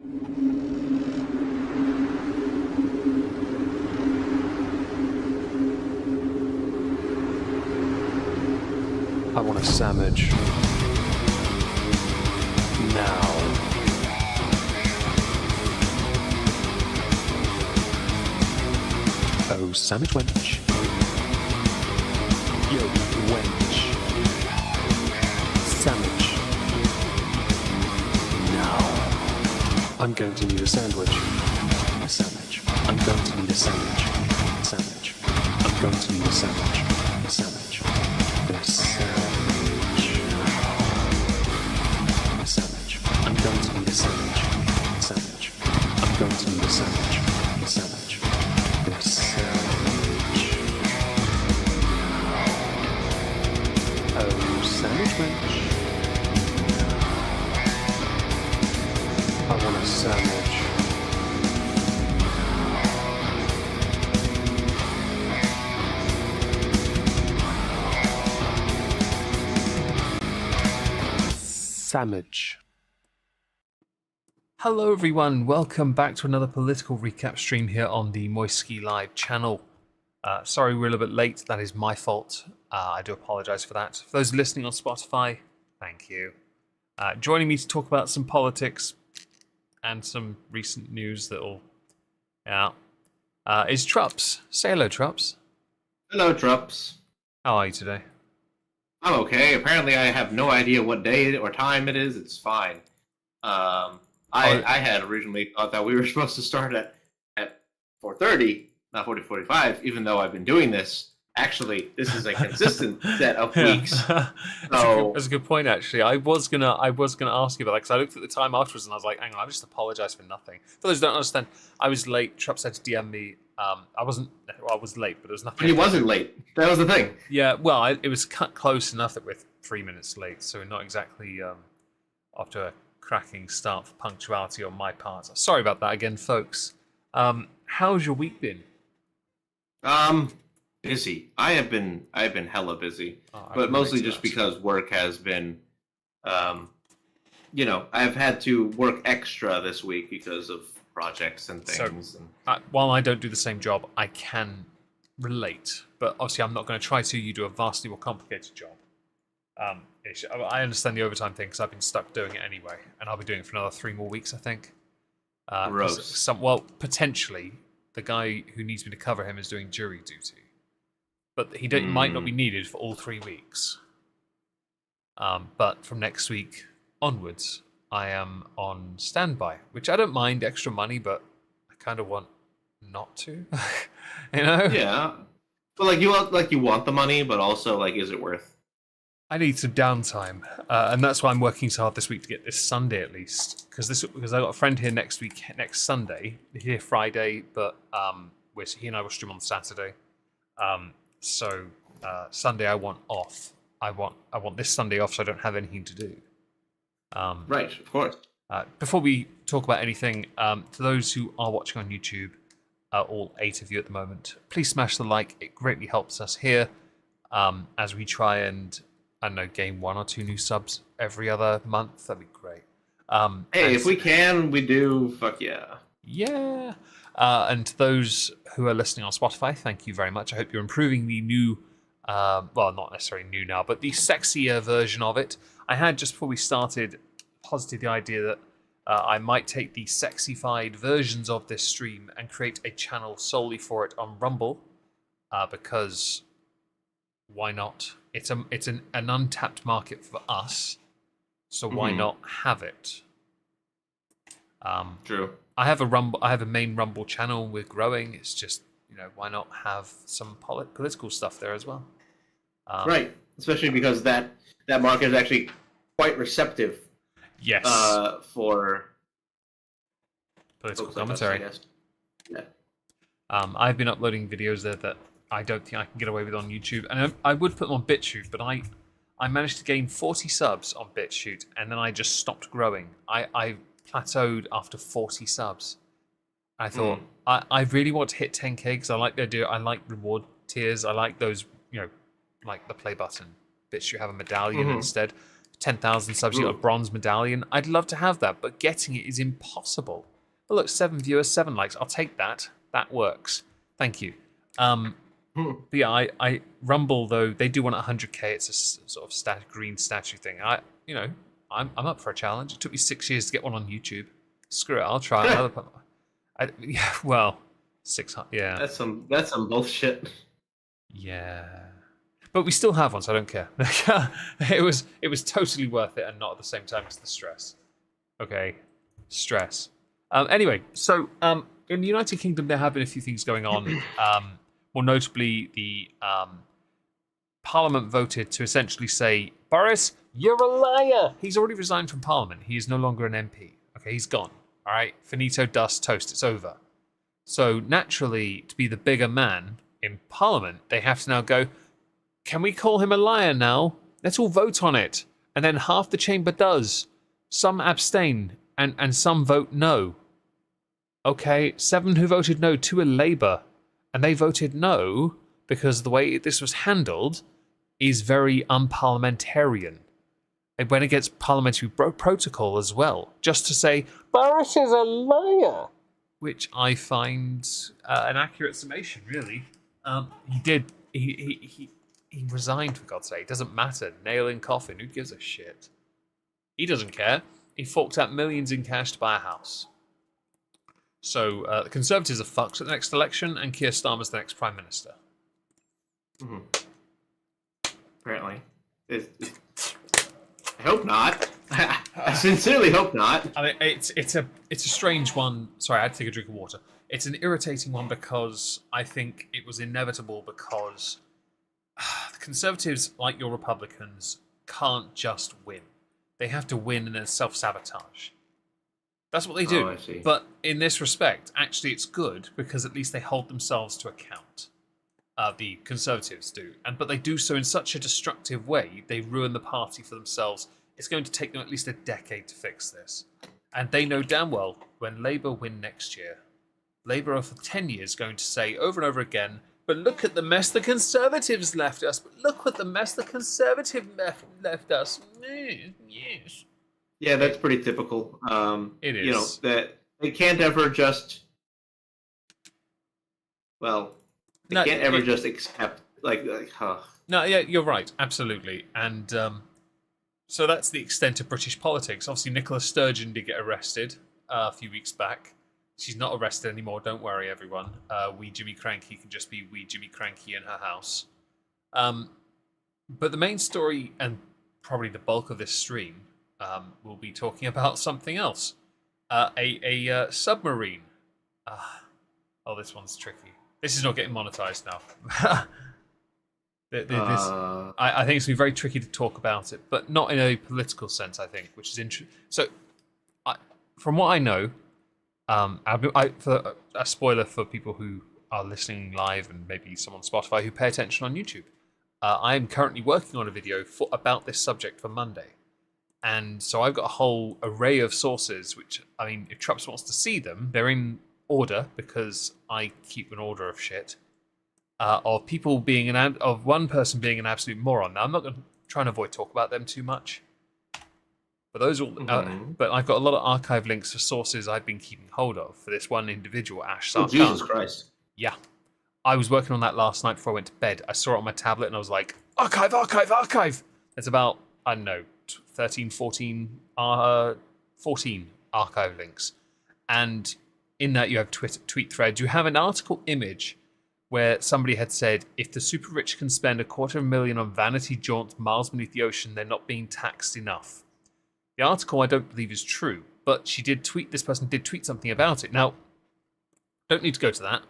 I want a sandwich. Now. Oh, sandwich wench. Yo, wench. Sandwich. Now. I'm going to need a sandwich. A sandwich. I'm going to need a sandwich. A sandwich. I'm going to need a sandwich. A sandwich. A sandwich. A sandwich. I'm going to need a sandwich. A sandwich. I'm going to need a sandwich. A sandwich. A sandwich. Oh, sandwich wench. I want a sandwich. Sandwich. Hello everyone, welcome back to another political recap stream here on the Moisky Live channel. Sorry we're a little bit late, that is my fault. I do apologise for that. For those listening on Spotify, thank you. Joining me to talk about some politics and some recent news that'll, is Trups. Say hello, Trups. Hello, Trups. How are you today? I'm okay. Apparently, I have no idea what day or time it is. It's fine. I had originally thought that we were supposed to start at 4:30, not 40:45. Even though I've been doing this, actually, this is a consistent set of weeks. That's a good point. Actually, I was gonna ask you about that because I looked at the time afterwards and I was like, hang on, I just apologise for nothing. For those who don't understand, I was late. Trups had to DM me. I was late, but there was nothing. But he wasn't late. That was the thing. Yeah, well, it was cut close enough that we're 3 minutes late, so we're not exactly off to a cracking start for punctuality on my part. Sorry about that again, folks. How's your week been? Busy. I've been hella busy, but mostly just because work has been, I've had to work extra this week because of projects and things. So, while I don't do the same job, I can relate, but obviously I'm not going to try to. You do a vastly more complicated job. I understand the overtime thing because I've been stuck doing it anyway, and I'll be doing it for another 3 more weeks, I think. Gross. Potentially, the guy who needs me to cover him is doing jury duty, but he might not be needed for all 3 weeks. But from next week onwards, I am on standby, which I don't mind extra money, but I kind of want not to, you know? Yeah, but you want the money, but also is it worth? I need some downtime, and that's why I'm working so hard this week to get this Sunday at least, because I got a friend here next Sunday, here Friday, but he and I will stream on Saturday. So Sunday I want off. I want this Sunday off, so I don't have anything to do. Right, of course. Before we talk about anything, to those who are watching on YouTube, all 8 of you at the moment, please smash the like. It greatly helps us here as we try and, I don't know, gain 1 or 2 new subs every other month. That'd be great. Hey, if we can, we do. Fuck yeah. Yeah. And to those who are listening on Spotify, thank you very much. I hope you're improving the new, well, not necessarily new now, but the sexier version of it. I had, just before we started, posited the idea that I might take the sexified versions of this stream and create a channel solely for it on Rumble, because why not? It's an untapped market for us, so why not have it? True. I have a main Rumble channel. We're growing. It's just, why not have some political stuff there as well? Right, especially because that market is actually quite receptive. Yes. For political commentary. Us, yeah. I've been uploading videos there that I don't think I can get away with on YouTube, and I would put them on BitChute, but I managed to gain 40 subs on BitChute, and then I just stopped growing. I plateaued after 40 subs. I thought I really want to hit 10k because I like the idea. I like reward tiers. I like those, like the play button. BitChute have a medallion instead. 10,000 subs, you got a bronze medallion. I'd love to have that, but getting it is impossible. But look, 7 viewers, 7 likes. I'll take that. That works. Thank you. But yeah, I Rumble though they do want 100k. It's a sort of green statue thing. I'm up for a challenge. It took me 6 years to get one on YouTube. Screw it, I'll try another. Yeah, well, 600. Yeah, that's some bullshit. Yeah, but we still have one, so I don't care. it was totally worth it, and not at the same time as the stress. Okay, stress. Anyway, so in the United Kingdom, there have been a few things going on. More notably, the Parliament voted to essentially say, Boris, you're a liar. He's already resigned from Parliament. He is no longer an MP. Okay, he's gone. All right, finito, dust, toast. It's over. So naturally, to be the bigger man in Parliament, they have to now go, can we call him a liar now? Let's all vote on it. And then half the chamber does. Some abstain, and some vote no. Okay, 7 who voted no, 2 are Labour. And they voted no because the way this was handled is very unparliamentarian. It went against parliamentary protocol as well, just to say, Boris is a liar. Which I find an accurate summation, really. He resigned, for God's sake. It doesn't matter. Nail in coffin. Who gives a shit? He doesn't care. He forked out millions in cash to buy a house. So the Conservatives are fucked at the next election, and Keir Starmer's the next Prime Minister. Mm-hmm. Apparently. I hope not. I sincerely hope not. I mean, it's a strange one. Sorry, I had to take a drink of water. It's an irritating one because I think it was inevitable because the Conservatives, like your Republicans, can't just win. They have to win and then self-sabotage. That's what they do. Oh, I see. But in this respect, actually it's good because at least they hold themselves to account. The Conservatives do. But they do so in such a destructive way, they ruin the party for themselves. It's going to take them at least a decade to fix this. And they know damn well, when Labour win next year, Labour are for 10 years going to say over and over again, but look at the mess the Conservatives left us. But look what the mess the Conservatives left us. Yes. Yeah, that's pretty typical. It is. You know, that they can't ever just... Well, they can't ever just accept... No, yeah, you're right. Absolutely. And so that's the extent of British politics. Obviously, Nicola Sturgeon did get arrested a few weeks back. She's not arrested anymore. Don't worry, everyone. Wee Jimmy Cranky can just be wee Jimmy Cranky in her house. But the main story, and probably the bulk of this stream, we'll be talking about something else. A submarine. Oh, this one's tricky. This is not getting monetized now. I think it's going to be very tricky to talk about it, but not in a political sense, I think, which is interesting. So, from what I know, for a spoiler for people who are listening live and maybe someone on Spotify who pay attention on YouTube, I am currently working on a video about this subject for Monday. And so I've got a whole array of sources, which, I mean, if Trups wants to see them, they're in order because I keep an order of shit. Of people being of one person being an absolute moron. Now, I'm not going to try and avoid talk about them too much. But those all, but I've got a lot of archive links for sources I've been keeping hold of for this one individual, Ash Sarkhan. Oh, Jesus Christ. Yeah. I was working on that last night before I went to bed. I saw it on my tablet and I was like, archive! There's about, I don't know, 13, 14 archive links. And in that you have tweet threads. You have an article image where somebody had said, if the super rich can spend $250,000 on vanity jaunts miles beneath the ocean, they're not being taxed enough. The article I don't believe is true, but this person did tweet something about it. Now, don't need to go to that.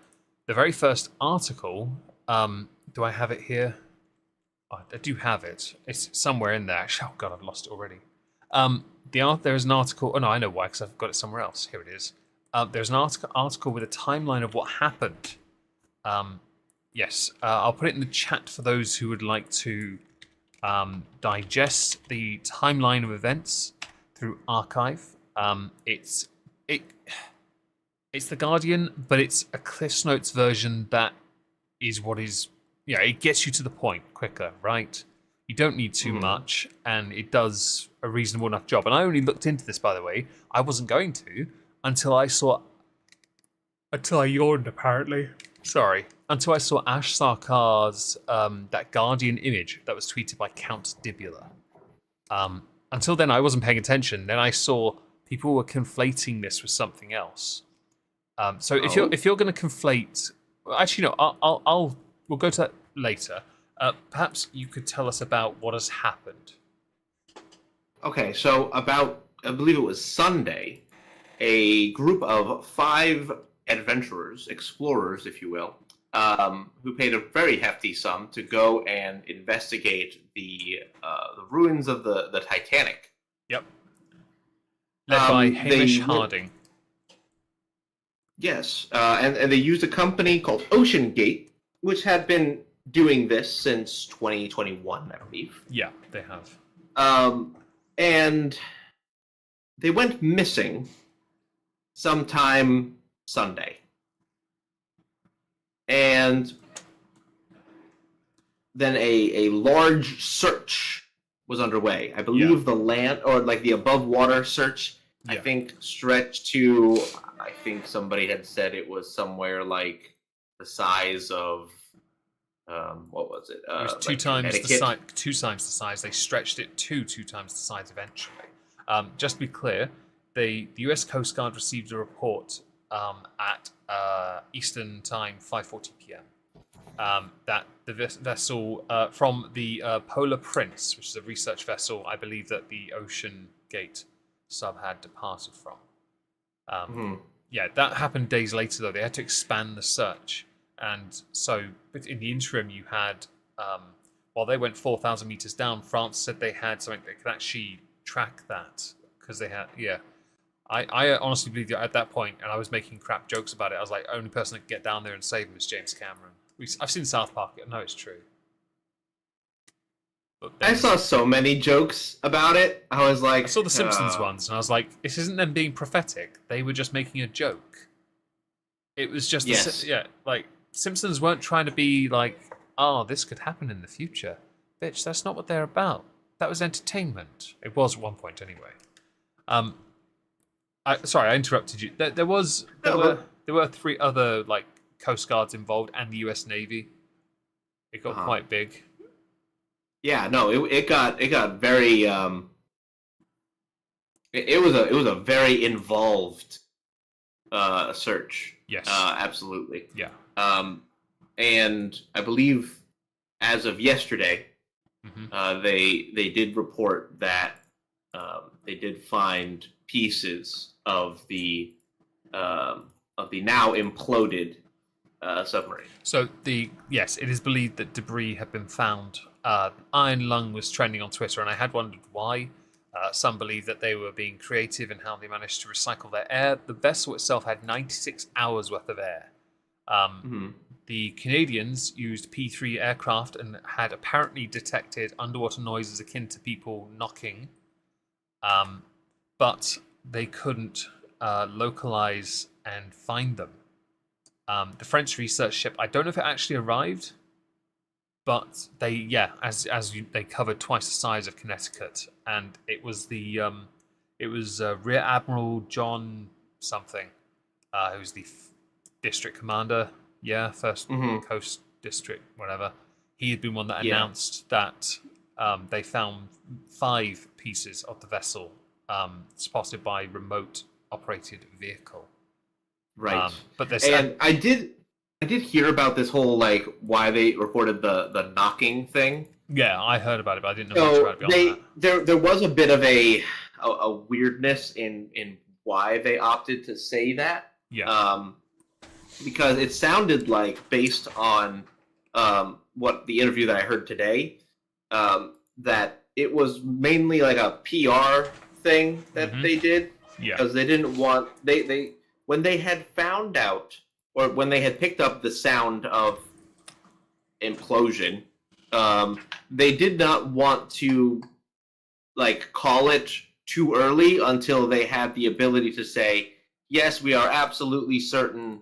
The very first article, do I have it here? Oh, I do have it. It's somewhere in there. Oh God, I've lost it already. There's an article, oh no, I know why, because I've got it somewhere else. Here it is. There's an article with a timeline of what happened. Yes, I'll put it in the chat for those who would like to digest the timeline of events through archive. It's The Guardian, but it's a Cliff's Notes version that is what is, it gets you to the point quicker, right? You don't need too much, and it does a reasonable enough job. And I only looked into this, by the way. I wasn't going to until I yawned, apparently. Sorry. Until I saw Ash Sarkar's that Guardian image that was tweeted by Count Dibula. Until then, I wasn't paying attention. Then I saw people were conflating this with something else. So if you're going to conflate, actually no, we'll go to that later. Perhaps you could tell us about what has happened. Okay, so about, I believe it was Sunday, a group of 5 adventurers, explorers, if you will, who paid a very hefty sum to go and investigate the ruins of the Titanic. Yep. Led by Hamish Harding. Yes, and they used a company called Ocean Gate, which had been doing this since 2021, I believe. Yeah, they have. And they went missing sometime Sunday. And then a large search was underway. I believe the land, or like the above water search, I think stretched to, I think somebody had said it was somewhere like the size of, what was it? It was two times the size. They stretched it to 2 times the size eventually. Just to be clear, the US Coast Guard received a report at Eastern Time, 5:40 p.m. That the vessel from the Polar Prince, which is a research vessel, I believe that the Ocean Gate sub had departed from. Yeah, that happened days later though. They had to expand the search, and so in the interim, you had while they went 4,000 meters down, France said they had something that could actually track that because they had I honestly believe that at that point, and I was making crap jokes about it. I was like, only person that could get down there and save him is James Cameron. I've seen South Park. I know it's true. I saw so many jokes about it. I was like, I saw the Simpsons ones, and I was like, this isn't them being prophetic. They were just making a joke. It was just, like Simpsons weren't trying to be like, oh, this could happen in the future. Bitch, that's not what they're about. That was entertainment. It was at one point, anyway. Sorry, I interrupted you. There were 3 other like Coast Guards involved and the U.S. Navy. It got quite big. Yeah, no, it got very. It was a very involved search. Yes, absolutely. Yeah. And I believe as of yesterday, they did report that they did find pieces of the now imploded submarine. So it is believed that debris had been found. Iron Lung was trending on Twitter, and I had wondered why. Some believe that they were being creative in how they managed to recycle their air. The vessel itself had 96 hours worth of air. The Canadians used P-3 aircraft and had apparently detected underwater noises akin to people knocking, but they couldn't localize and find them. The French research ship, I don't know if it actually arrived, but they covered twice the size of Connecticut, and it was Rear Admiral John something, who's the district commander. Yeah, first coast district, whatever. He had been one that announced that they found 5 pieces of the vessel spotted by remote operated vehicle. Right. But I did hear about this whole like why they reported the knocking thing. Yeah, I heard about it, but I didn't know much about it beyond that. There was a bit of a weirdness in why they opted to say that. Yeah. Because it sounded like, based on what the interview that I heard today, that it was mainly like a PR thing that they did. Yeah. Because they didn't want they when they had found out, or when they had picked up the sound of implosion, they did not want to like call it too early until they had the ability to say, yes, we are absolutely certain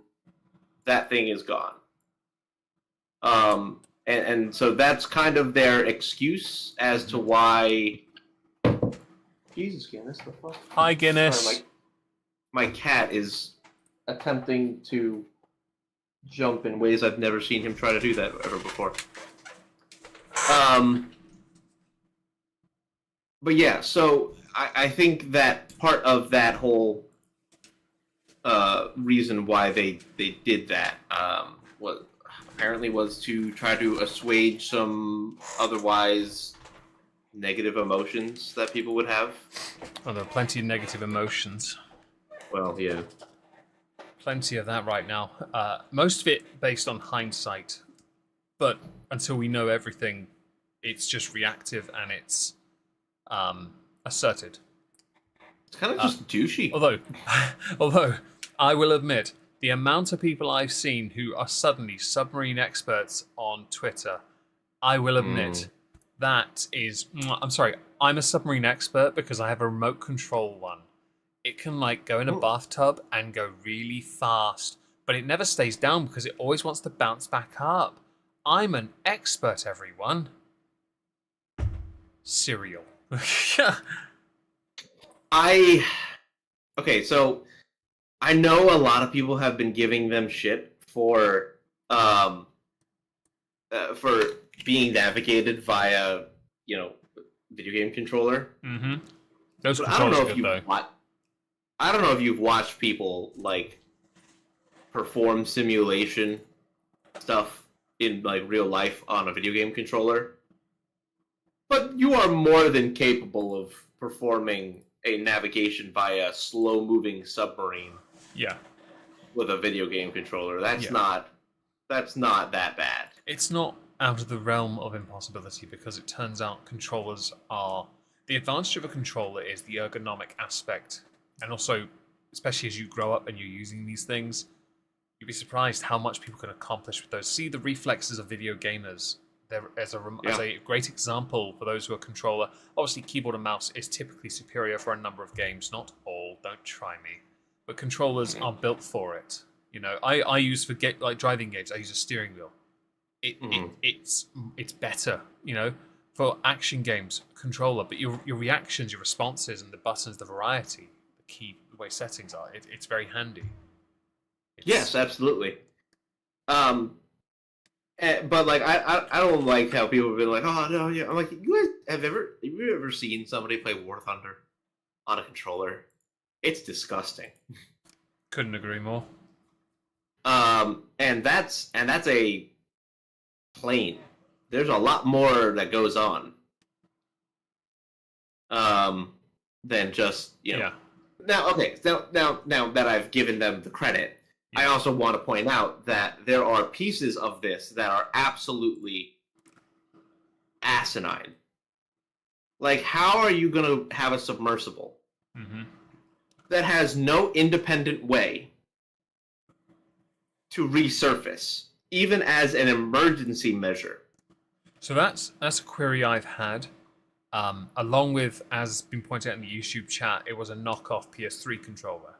that thing is gone. and so that's kind of their excuse as to why. Jesus, Guinness, the fuck? Hi, Guinness. Sorry, my cat is attempting to jump in ways I've never seen him try to do that ever before. But yeah, so I think that part of that whole reason why they did that was apparently was to try to assuage some otherwise negative emotions that people would have. Well, there are plenty of negative emotions. Well, yeah. Plenty of that right now. Most of it based on hindsight, but until we know everything, it's just reactive and it's asserted. It's kind of just douchey. Although I will admit, the amount of people I've seen who are suddenly submarine experts on Twitter, I will admit that is. I'm sorry, I'm a submarine expert because I have a remote control one. It can like go in a bathtub and go really fast, but it never stays down because it always wants to bounce back up. I'm an expert, everyone. Cereal. Okay, so I know a lot of people have been giving them shit for being navigated via, video game controller. Mm-hmm. Those But controls are good, though. I don't know if you've watched people like perform simulation stuff in like real life on a video game controller. But you are more than capable of performing a navigation via a slow-moving submarine. Yeah. With a video game controller. That's not that bad. It's not out of the realm of impossibility because it turns out controllers are... The advantage of a controller is the ergonomic aspect. And also, especially as you grow up and you're using these things, you'd be surprised how much people can accomplish with those. See the reflexes of video gamers. As a great example for those who are controller. Obviously, keyboard and mouse is typically superior for a number of games. Not all, don't try me. But controllers are built for it. I use for driving games. I use a steering wheel. It's better. For action games, controller. But your reactions, your responses, and the buttons, the variety, the way settings are. It's very handy. Yes, absolutely. But like I don't like how people have been like, oh no, yeah. I'm like, have you ever seen somebody play War Thunder on a controller? It's disgusting. Couldn't agree more. And that's a plane. There's a lot more that goes on. Than just Yeah. Now, okay. Now that I've given them the credit, I also want to point out that there are pieces of this that are absolutely asinine. Like, how are you going to have a submersible that has no independent way to resurface, even as an emergency measure? So that's a query I've had. Along with, as been pointed out in the YouTube chat, it was a knockoff PS3 controller.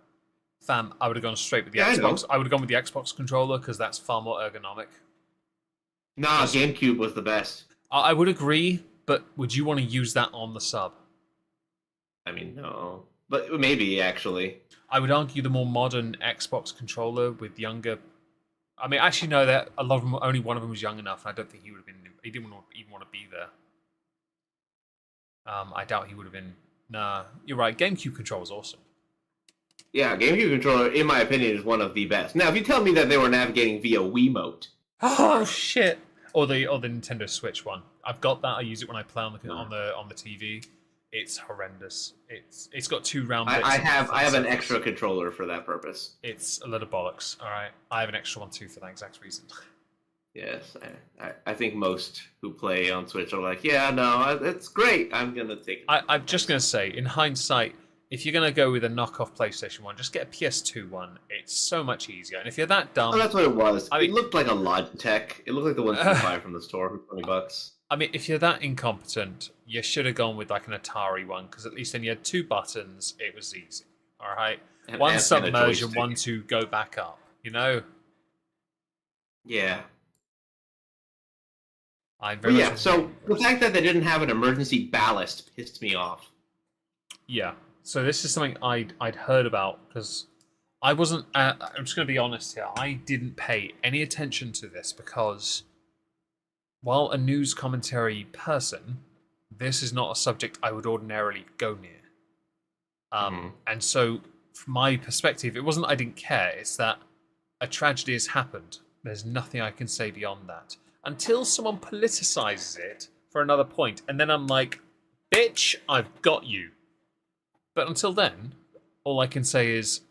Fam, I would have gone straight with the Xbox. I would have gone with the Xbox controller because that's far more ergonomic. Nah, GameCube was the best. I would agree, but would you want to use that on the sub? I mean, no. But maybe, actually. I would argue the more modern Xbox controller with younger... I mean, actually, no, that a lot of them, only one of them was young enough, and I don't think he would have been... He didn't even want to be there. I doubt he would have been... Nah, you're right. GameCube controller was awesome. Yeah, GameCube controller, in my opinion, is one of the best. Now, if you tell me that they were navigating via Wiimote... Oh, shit! Or the Nintendo Switch one. I've got that. I use it when I play on the TV. It's horrendous. It's got two round bits. I have an extra controller for that purpose. It's a lot of bollocks. All right, I have an extra one too for that exact reason. Yes, I think most who play on Switch are like, yeah, no, it's great. I'm gonna take it. I'm just gonna say, in hindsight, if you're gonna go with a knockoff PlayStation one, just get a PS2 one. It's so much easier. And if you're that dumb, oh, that's what it was. I mean, it looked like a Logitech. It looked like the ones you buy from the store for $20. I mean, if you're that incompetent, you should have gone with like an Atari one because at least then you had two buttons. It was easy. All right, one submerge and one to go back up. Yeah. I But very much yeah, so the fact that they didn't have an emergency ballast pissed me off. Yeah. So this is something I'd heard about because I wasn't. I'm just going to be honest here. I didn't pay any attention to this because, while a news commentary person, this is not a subject I would ordinarily go near. And so, from my perspective, it wasn't I didn't care. It's that a tragedy has happened. There's nothing I can say beyond that until someone politicizes it for another point, and then I'm like, "Bitch, I've got you." But until then, all I can say is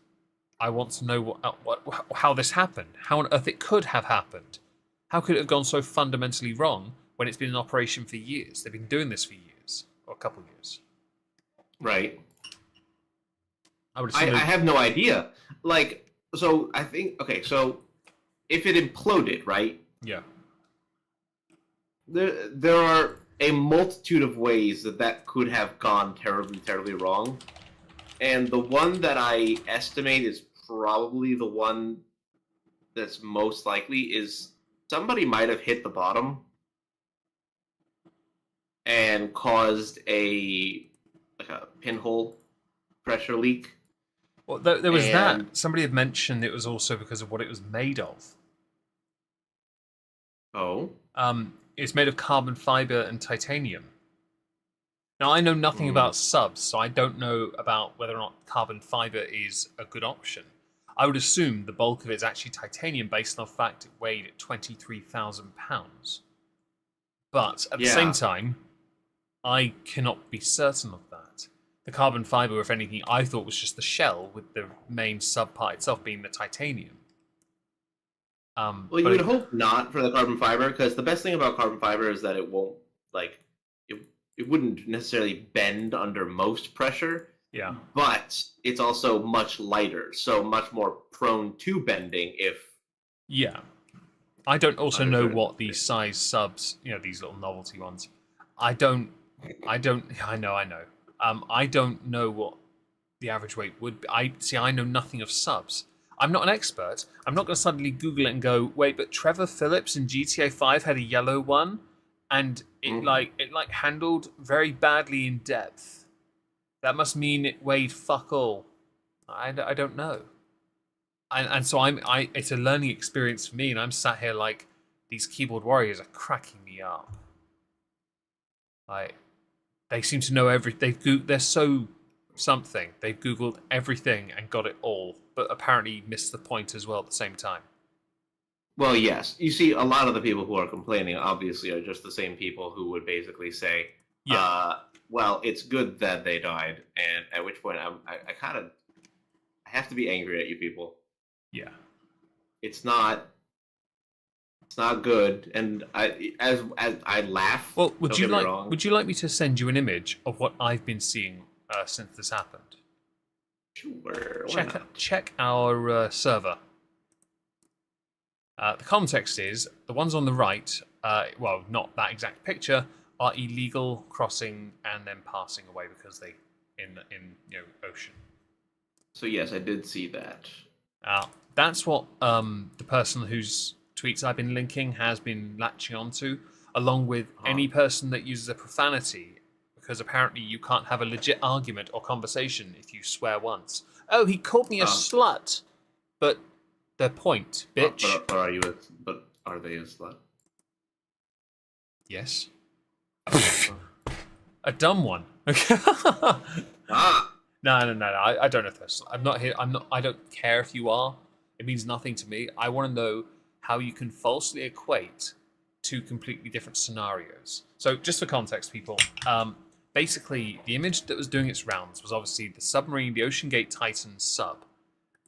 I want to know how this happened. How on earth it could have happened. How could it have gone so fundamentally wrong when it's been in operation for years? They've been doing this for years, or a couple of years. Right. I would I assume. have no idea. Like, so I think, okay, so if it imploded, right? Yeah. There are a multitude of ways that could have gone terribly, terribly wrong. And the one that I estimate is probably the one that's most likely is somebody might have hit the bottom and caused a pinhole pressure leak. Well, there was that. And Somebody had mentioned it was also because of what it was made of. oh, It's made of carbon fiber and titanium. Now, I know nothing about subs, so I don't know about whether or not carbon fiber is a good option. I would assume the bulk of it is actually titanium based on the fact it weighed 23,000 pounds. But at the same time, I cannot be certain of that. The carbon fiber, if anything, I thought was just the shell, with the main sub part itself being the titanium. well, you would hope not for the carbon fiber, because the best thing about carbon fiber is that it won't, like, it wouldn't necessarily bend under most pressure. Yeah. But it's also much lighter, so much more prone to bending if. Yeah. I don't also know Understood. what these size subs, these little novelty ones. I know. I don't know what the average weight would be. I know nothing of subs. I'm not an expert. I'm not going to suddenly Google it and go, wait, but Trevor Phillips in GTA 5 had a yellow one, and it handled very badly in depth. That must mean it weighed fuck all. I don't know. And so it's a learning experience for me, and I'm sat here like, these keyboard warriors are cracking me up. Like, they seem to know they're so something. They've Googled everything and got it all, but apparently missed the point as well at the same time. Well, yes. You see, a lot of the people who are complaining obviously are just the same people who would basically say, well, it's good that they died, and at which point I have to be angry at you people. Yeah. It's not good, and as I laugh. Well, would you like me to send you an image of what I've been seeing since this happened? Sure. Check our server. The context is the ones on the right. Well, not that exact picture. Are illegal crossing and then passing away because they in ocean. So yes, I did see that. That's what the person whose tweets I've been linking has been latching onto, along with any person that uses a profanity, because apparently you can't have a legit argument or conversation if you swear once. Oh, he called me a slut, but the point, bitch. But are they a slut? Yes. A dumb one. No. I don't know if that's. I'm not here. I don't care if you are. It means nothing to me. I want to know how you can falsely equate two completely different scenarios. So, just for context, people. Basically, the image that was doing its rounds was obviously the submarine, the OceanGate Titan sub,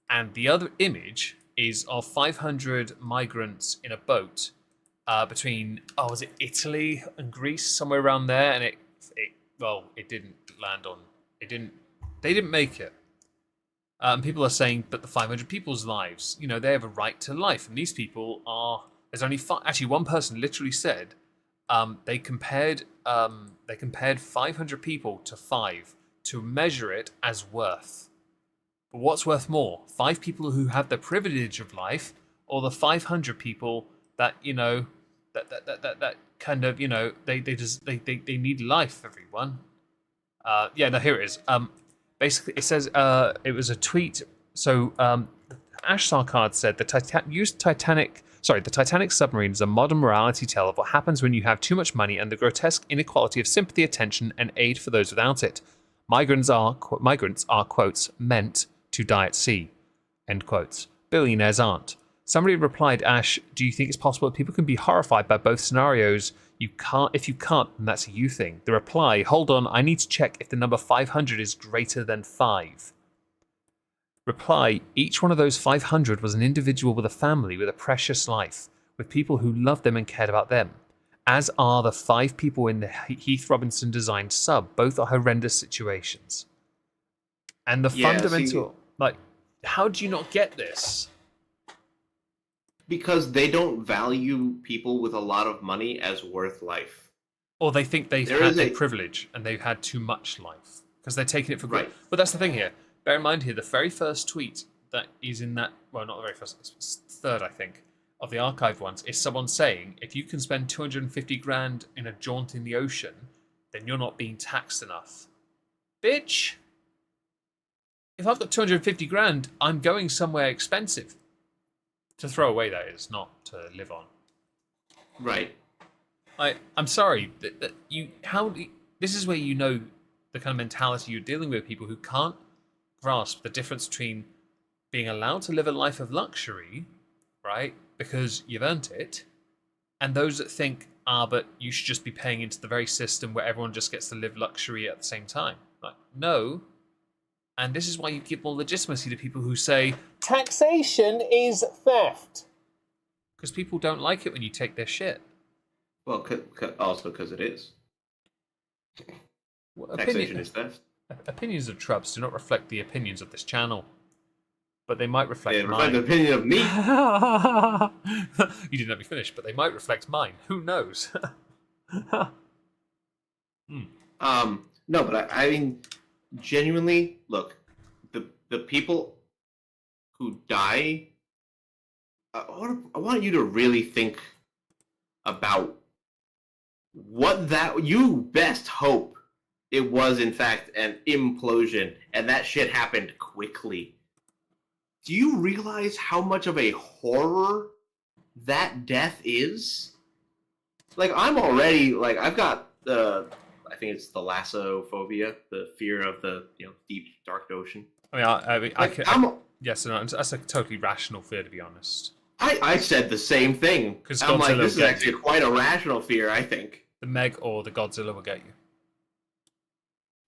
and the other image is of 500 migrants in a boat between was it Italy and Greece, somewhere around there, and it didn't land on. They didn't make it. People are saying that the 500 people's lives, they have a right to life, and these people are. There's only actually one person literally said they compared 500 people to 5 to measure it as worth. But what's worth more, 5 people who have the privilege of life, or the 500 people that that kind of, they need life, everyone. Yeah, no, here it is. Basically, it says it was a tweet. So Ash Sarkard said the Titanic submarine is a modern morality tale of what happens when you have too much money and the grotesque inequality of sympathy, attention, and aid for those without it. Migrants are quotes meant to die at sea, end quotes. Billionaires aren't. Somebody replied, Ash, do you think it's possible that people can be horrified by both scenarios? If you can't, then that's a you thing. The reply, hold on, I need to check if the number 500 is greater than 5. Reply, each one of those 500 was an individual with a family, with a precious life, with people who loved them and cared about them. As are the 5 people in the Heath Robinson designed sub. Both are horrendous situations. And the fundamental, how do you not get this? Because they don't value people with a lot of money as worth life. Or they think they've had their privilege and they've had too much life because they're taking it for granted. Right. But that's the thing here. Bear in mind here, the very first tweet that is in that, well, not the very first, it's third, I think, of the archived ones, is someone saying, if you can spend 250 grand in a jaunt in the ocean, then you're not being taxed enough. Bitch! If I've got 250 grand, I'm going somewhere expensive. To throw away, that is, not to live on. Right. I'm sorry that this is where you know the kind of mentality you're dealing with, people who can't grasp the difference between being allowed to live a life of luxury, right, because you've earned it, and those that think, but you should just be paying into the very system where everyone just gets to live luxury at the same time. No. And this is why you give more legitimacy to people who say, taxation is theft. Because people don't like it when you take their shit. Well, also because it is. Taxation is theft. Opinions of Trups do not reflect the opinions of this channel. But they might reflect mine. Reflect the opinion of me. You didn't let me finish, but they might reflect mine. Who knows? No, but I mean, genuinely, look, the people who die, I want you to really think about what you best hope it was in fact an implosion and that shit happened quickly. Do you realize how much of a horror that death is? Like, I'm already, I've got I think it's thalassophobia, the fear of the deep dark ocean. Yes, that's a totally rational fear, to be honest. I said the same thing. Because I'm like, this is actually quite a rational fear, I think. The Meg or the Godzilla will get you.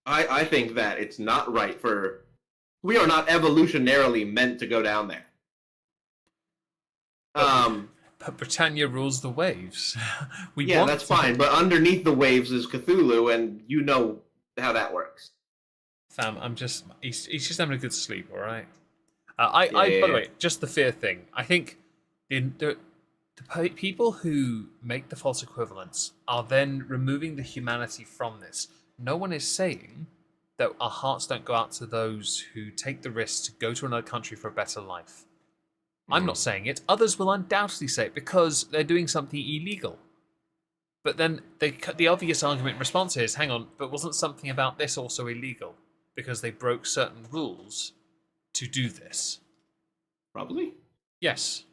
I think that it's not right we are not evolutionarily meant to go down there. But Britannia rules the waves. That's fine. But underneath the waves is Cthulhu, and you know how that works. Fam, he's just having a good sleep, all right? By the way, just the fear thing. I think the people who make the false equivalents are then removing the humanity from this. No one is saying that our hearts don't go out to those who take the risk to go to another country for a better life. I'm not saying it. Others will undoubtedly say it because they're doing something illegal. But then the obvious argument in response is, hang on, but wasn't something about this also illegal? Because they broke certain rules to do this. Probably. Yes.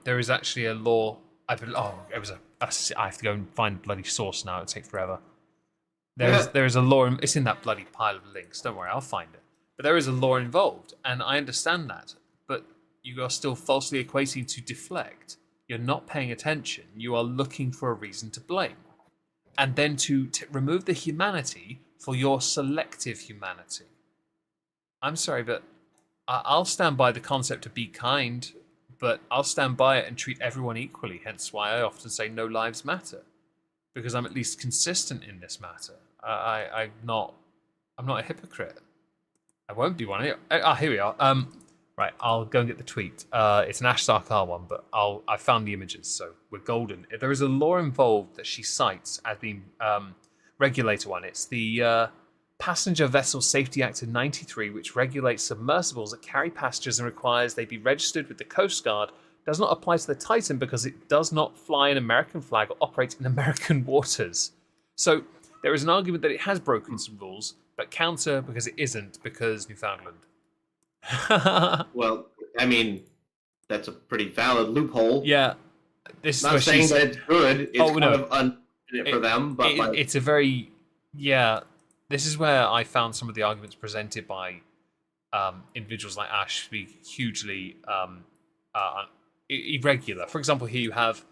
There is actually a law. I have to go and find bloody source now. It'll take forever. There is a law. It's in that bloody pile of links. Don't worry, I'll find it. But there is a law involved, and I understand that. But you are still falsely equating to deflect. You're not paying attention. You are looking for a reason to blame. And then to remove the humanity for your selective humanity. I'm sorry, but I'll stand by the concept to be kind, but I'll stand by it and treat everyone equally, hence why I often say no lives matter. Because I'm at least consistent in this matter. I'm not a hypocrite. I won't be one. Here we are. Right, I'll go and get the tweet. It's an Ash Sarkar one, but I found the images, so we're golden. There is a law involved that she cites as being regulator one. It's the Passenger Vessel Safety Act of '93, which regulates submersibles that carry passengers and requires they be registered with the Coast Guard does not apply to the Titan because it does not fly an American flag or operate in American waters. So there is an argument that it has broken some rules, but counter because it isn't, because Newfoundland. Well, I mean, that's a pretty valid loophole. Yeah, this is Not where saying that it's good. It's kind of unfortunate for them, but it's a very This is where I found some of the arguments presented by individuals like Ash to be hugely irregular. For example, here you have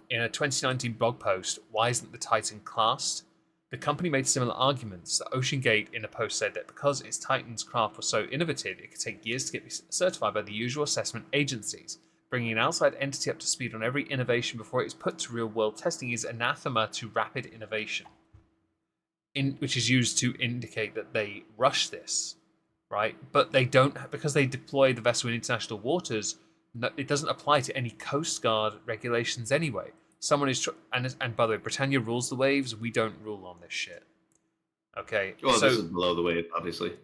in a 2019 blog post, "Why isn't the Titan classed?" The company made similar arguments. The Ocean Gate in a post said that because its Titan's craft was so innovative, it could take years to get certified by the usual assessment agencies. Bringing an outside entity up to speed on every innovation before it is put to real-world testing is anathema to rapid innovation, which is used to indicate that they rush this, right? But they don't, because they deploy the vessel in international waters. It doesn't apply to any Coast Guard regulations anyway. Someone is, and by the way, Britannia rules the waves. We don't rule on this shit. Okay. Well, this is below the wave, obviously.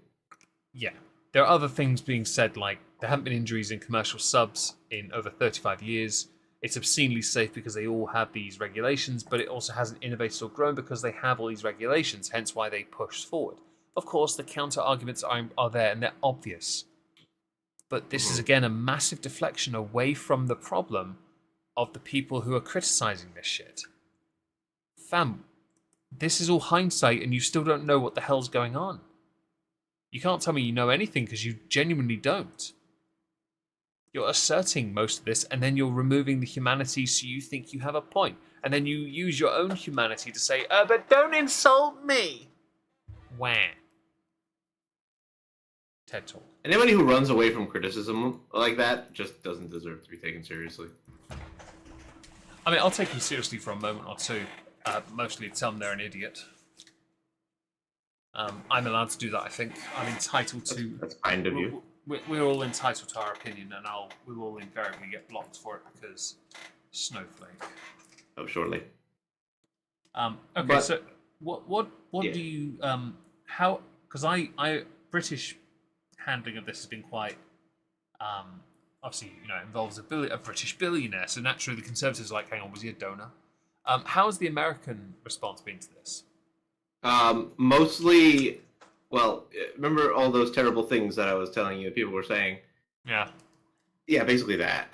Yeah, there are other things being said, like there haven't been injuries in commercial subs in over 35 years. It's obscenely safe because they all have these regulations, but it also hasn't innovated or grown because they have all these regulations. Hence, why they push forward. Of course, the counter arguments are there, and they're obvious. But this is again a massive deflection away from the problem of the people who are criticizing this shit. Fam, this is all hindsight and you still don't know what the hell's going on. You can't tell me you know anything because you genuinely don't. You're asserting most of this and then you're removing the humanity so you think you have a point. And then you use your own humanity to say, but don't insult me. Wah. TED Talk. Anybody who runs away from criticism like that just doesn't deserve to be taken seriously. I mean, I'll take them seriously for a moment or two. Mostly to tell them they're an idiot. I'm allowed to do that, I think. I'm entitled to... That's kind of you. We're all entitled to our opinion, and we will invariably get blocked for it because snowflake. Oh, surely. Okay, but, so what do you... how... Because I British handling of this has been quite... obviously, involves a British billionaire, so naturally the Conservatives are like, hang on, was he a donor? How has the American response been to this? Mostly, well, remember all those terrible things that I was telling you people were saying? Yeah. Yeah, basically that.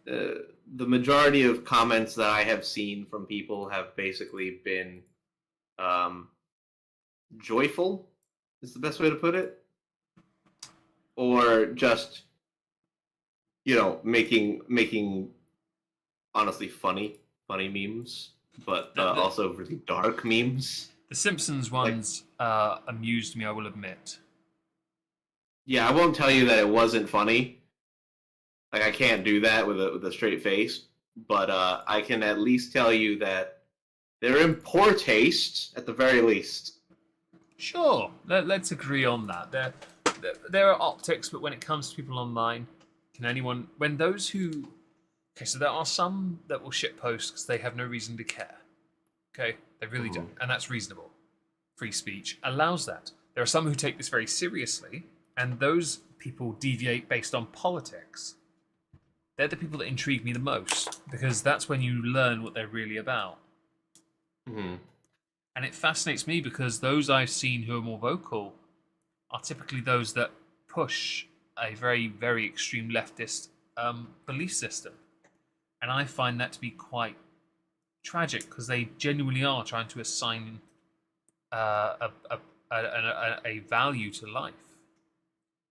The majority of comments that I have seen from people have basically been joyful, is the best way to put it. Or just, making honestly funny memes, but also really dark memes. The Simpsons ones amused me, I will admit. Yeah, I won't tell you that it wasn't funny. Like, I can't do that with a straight face, but I can at least tell you that they're in poor taste, at the very least. Sure, let's agree on that. There are optics, but when it comes to people online, so there are some that will shitpost because they have no reason to care. Okay, they really don't, and that's reasonable. Free speech allows that. There are some who take this very seriously, and those people deviate based on politics. They're the people that intrigue me the most because that's when you learn what they're really about. Mm-hmm. And it fascinates me because those I've seen who are more vocal are typically those that push a very, very extreme leftist belief system. And I find that to be quite tragic because they genuinely are trying to assign a value to life.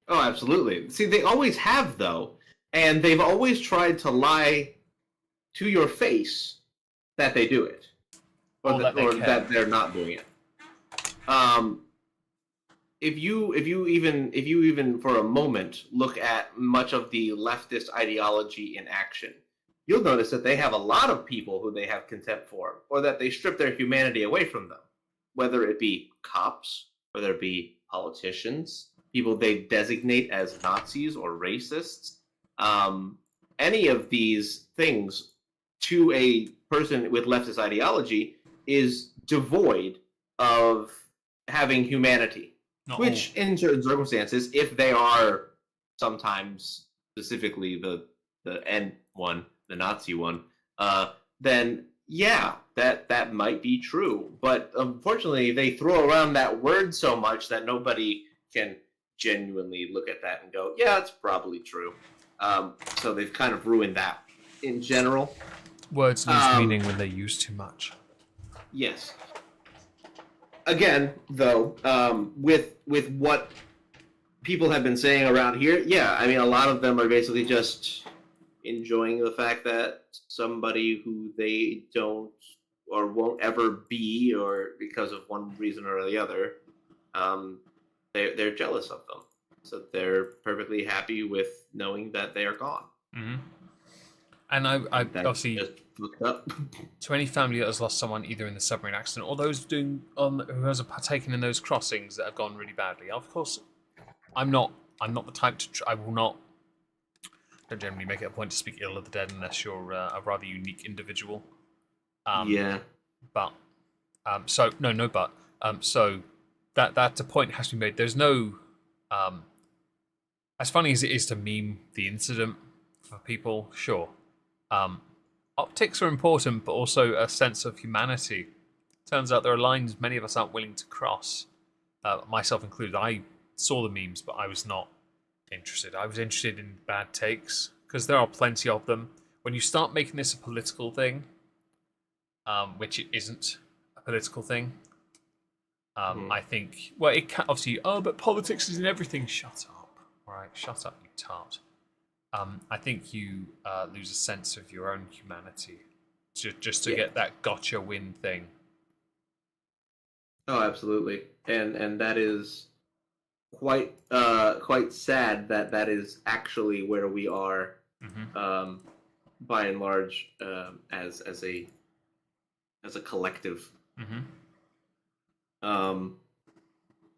Oh, absolutely. See, they always have, though. And they've always tried to lie to your face that they do it. Or that they're not doing it. If you even for a moment look at much of the leftist ideology in action, you'll notice that they have a lot of people who they have contempt for, or that they strip their humanity away from them. Whether it be cops, whether it be politicians, people they designate as Nazis or racists, any of these things to a person with leftist ideology is devoid of having humanity. Which, in certain circumstances, if they are sometimes specifically the N one, the Nazi one, then yeah, that might be true. But unfortunately, they throw around that word so much that nobody can genuinely look at that and go, yeah, it's probably true. So they've kind of ruined that in general. Words lose meaning when they're used too much. Yes. Again, though, with what people have been saying around here, yeah, I mean, a lot of them are basically just enjoying the fact that somebody who they don't or won't ever be, or because of one reason or the other, they're jealous of them. So they're perfectly happy with knowing that they are gone. Mm-hmm. And I obviously just looked up. To any family that has lost someone either in the submarine accident or those who has partaken in those crossings that have gone really badly. Of course, I'm not the type to. I will not. Don't generally make it a point to speak ill of the dead unless you're a rather unique individual. Yeah. But so no but so that a point has to be made. There's no as funny as it is to meme the incident for people, sure. Optics are important, but also a sense of humanity. Turns out there are lines many of us aren't willing to cross, myself included. I saw the memes, but I was not interested. I was interested in bad takes, because there are plenty of them. When you start making this a political thing, which it isn't a political thing, I think, well, it can obviously, but politics is in everything. Shut up. All right, shut up, you tart. I think you lose a sense of your own humanity just to get that gotcha win thing. Oh, absolutely, and that is quite sad that is actually where we are, by and large, as a collective.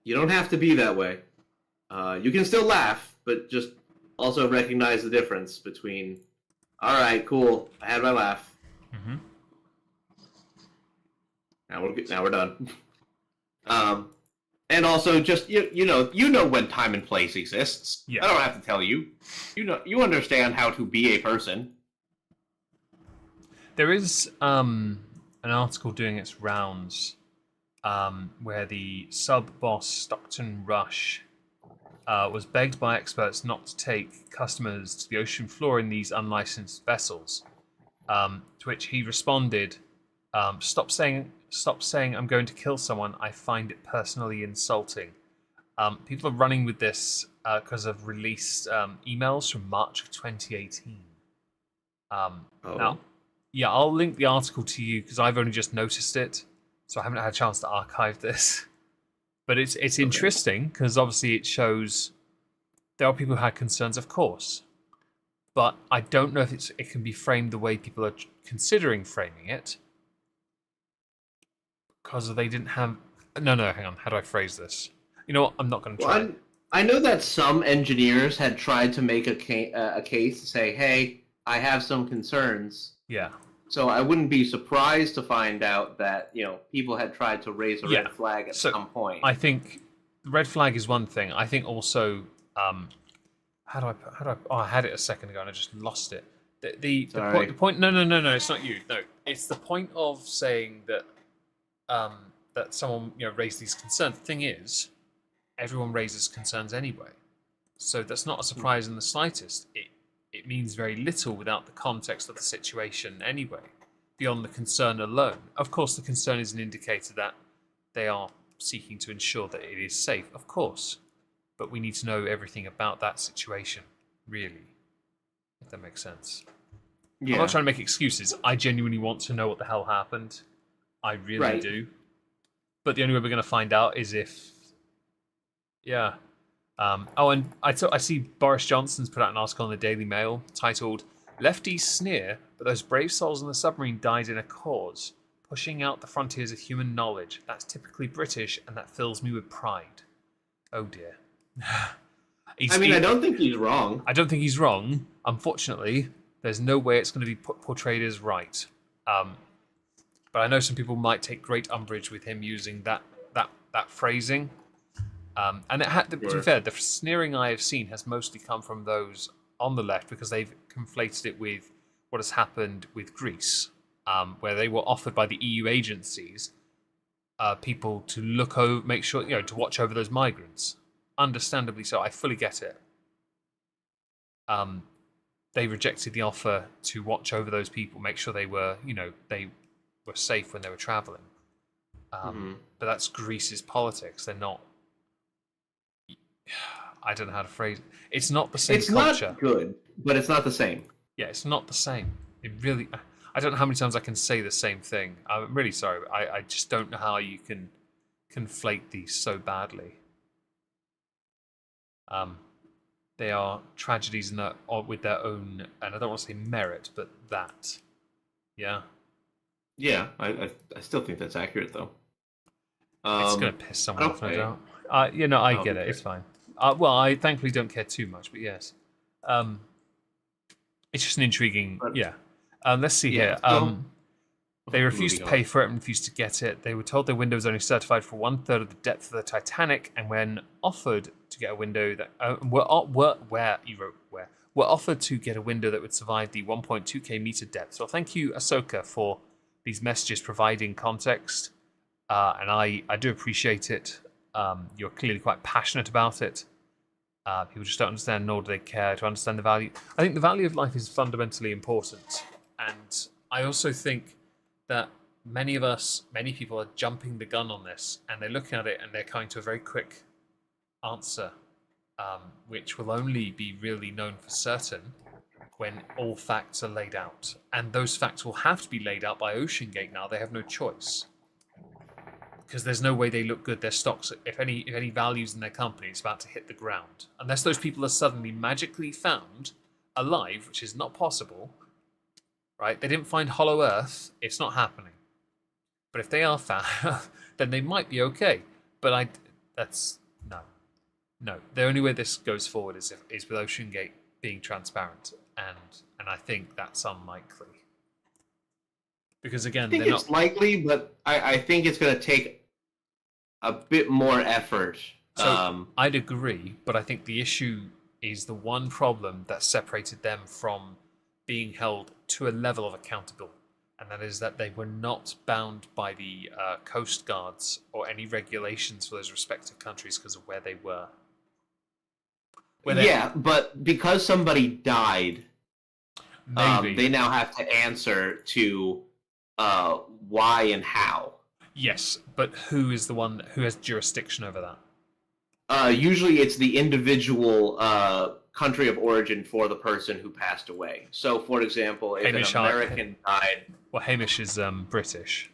You don't have to be that way. You can still laugh, but just also recognize the difference between, all right, cool, I had my laugh. Now we're done. And also just you know when time and place exists. Yeah. I don't have to tell you. You understand how to be a person. There is an article doing its rounds where the sub-boss Stockton Rush was begged by experts not to take customers to the ocean floor in these unlicensed vessels. To which he responded, "Stop saying I'm going to kill someone. I find it personally insulting." People are running with this because of released emails from March of 2018. Now, yeah, I'll link the article to you because I've only just noticed it, so I haven't had a chance to archive this. But it's interesting because obviously it shows there are people who had concerns, of course, but I don't know if it can be framed the way people are considering framing it, because they didn't have. No, hang on. How do I phrase this? You know what? I'm not going to try. I know that some engineers had tried to make a case to say, "Hey, I have some concerns." Yeah. So I wouldn't be surprised to find out that people had tried to raise a red flag at some point. I think the red flag is one thing. I think also, how do I? Oh, I had it a second ago and I just lost it. The point. No. It's not you. No, it's the point of saying that that someone raised these concerns. The thing is, everyone raises concerns anyway, so that's not a surprise in the slightest. It means very little without the context of the situation anyway, beyond the concern alone. Of course, the concern is an indicator that they are seeking to ensure that it is safe, of course. But we need to know everything about that situation, really, if that makes sense. Yeah. I'm not trying to make excuses. I genuinely want to know what the hell happened. I really do. But the only way we're going to find out is if... Yeah. And I see Boris Johnson's put out an article in the Daily Mail titled "Lefties Sneer, but those brave souls on the submarine died in a cause, pushing out the frontiers of human knowledge. That's typically British, and that fills me with pride." Oh dear. I don't think he's wrong. I don't think he's wrong. Unfortunately, there's no way it's going to be portrayed as right. But I know some people might take great umbrage with him using that phrasing. And to be fair, the sneering I have seen has mostly come from those on the left because they've conflated it with what has happened with Greece, where they were offered by the EU agencies people to look over, make sure, to watch over those migrants. Understandably so, I fully get it. They rejected the offer to watch over those people, make sure they were safe when they were traveling. But that's Greece's politics. They're not. I don't know how to phrase it. It's not the same culture. It's not good, but it's not the same. Yeah, it's not the same. It really. I don't know how many times I can say the same thing. I'm really sorry. I just don't know how you can conflate these so badly. They are tragedies with their own, and I don't want to say merit, but that. Yeah. Yeah, I still think that's accurate, though. It's going to piss someone off, no doubt. I get it. It's fine. Well, I thankfully don't care too much, but yes. It's just an intriguing... Yeah. Let's see here. They refused to pay for it and refused to get it. They were told their window was only certified for 1/3 of the depth of the Titanic, and when offered to get a window that... were offered to get a window that would survive the 1.2k meter depth. So thank you, Ahsoka, for these messages providing context. And I do appreciate it. You're clearly quite passionate about it. People just don't understand, nor do they care to understand the value. I think the value of life is fundamentally important. And I also think that many people are jumping the gun on this, and they're looking at it and they're coming to a very quick answer, which will only be really known for certain when all facts are laid out. And those facts will have to be laid out by OceanGate now. They have no choice. Because there's no way they look good. Their stocks, if any values in their company, it's about to hit the ground. Unless those people are suddenly magically found alive, which is not possible, right? They didn't find Hollow Earth. It's not happening. But if they are found, then they might be okay. But no. The only way this goes forward is with OceanGate being transparent, and I think that's unlikely. Because again, I think it's likely, but I think it's going to take a bit more effort. So I'd agree, but I think the issue is the one problem that separated them from being held to a level of accountability, and that is that they were not bound by the coast guards or any regulations for those respective countries because of where they were. But because somebody died, they now have to answer to why and how. Yes, but who is the one who has jurisdiction over that? Usually it's the individual country of origin for the person who passed away. So, for example, if an American died... Well, Hamish is British.